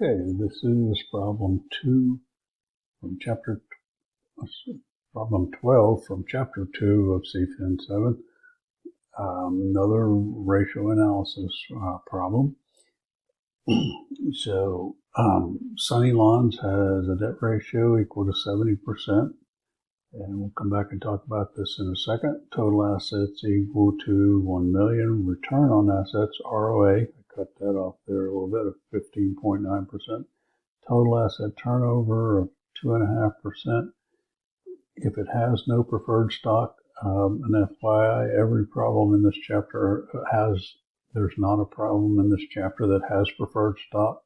Okay, this is problem 2 from problem 12 from chapter 2 of CFIN7. Another ratio analysis problem. So, Sunny Lawns has a debt ratio equal to 70%. And we'll come back and talk about this in a second. Total assets equal to 1 million. Return on assets, ROA, I cut that off there a little bit, of 15.9%. Total asset turnover of 2.5%. If it has no preferred stock, an FYI, every problem in this chapter there's not a problem in this chapter that has preferred stock.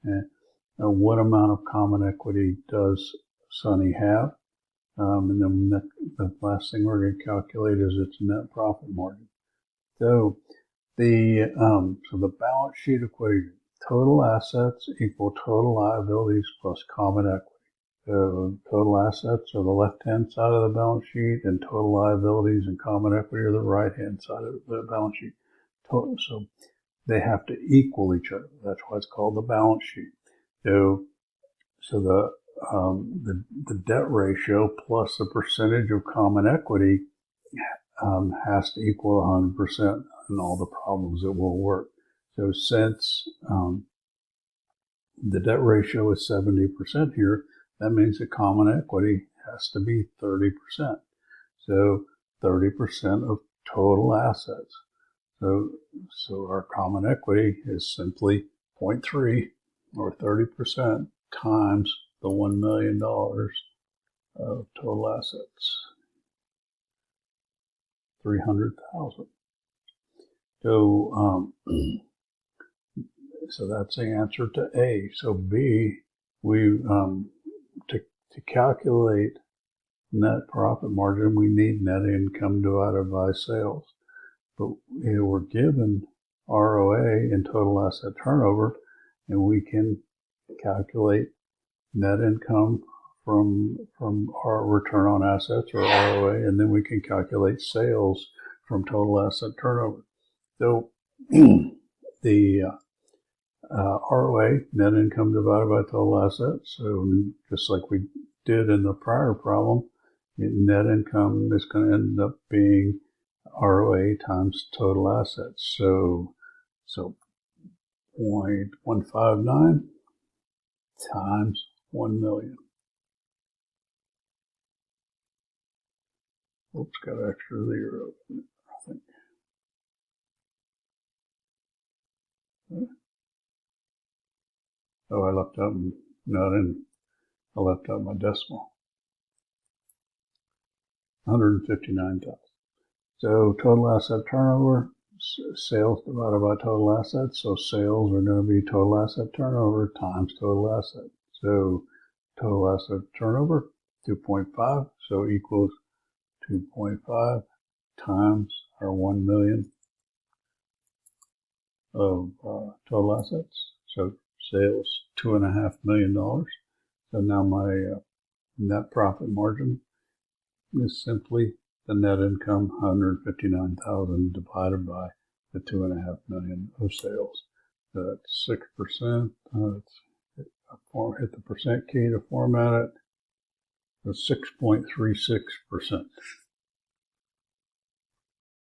And what amount of common equity does Sunny have? And then the last thing we're going to calculate is its net profit margin. So the balance sheet equation: total assets equal total liabilities plus common equity. So total assets are the left-hand side of the balance sheet, and total liabilities and common equity are the right-hand side of the balance sheet. So they have to equal each other. That's why it's called the balance sheet. So the debt ratio plus the percentage of common equity has to equal 100%, and all the problems it will work. So since the debt ratio is 70% here, that means the common equity has to be 30%. So 30% of total assets. So our common equity is simply 0.3 or 30% times the $1 million of total assets, 300,000. So that's the answer to A. So B, we to calculate net profit margin, we need net income divided by sales. But we're given ROA and total asset turnover, and we can calculate net income from our return on assets, or ROA, and then we can calculate sales from total asset turnover. So the ROA, net income divided by total assets. So just like we did in the prior problem, net income is going to end up being ROA times total assets. So 0.159 times 1 million. Oops, got an extra zero in it, I think. Oh, I left out my decimal. 159,000. So total asset turnover, sales divided by total assets. So sales are going to be total asset turnover times total assets. So total asset turnover, 2.5, so equals 2.5 times our 1 million of total assets. So sales, $2.5 million. So now my net profit margin is simply the net income, 159,000, divided by the 2.5 million of sales. So that's 6%. Hit the percent key to format it. So 6.36%.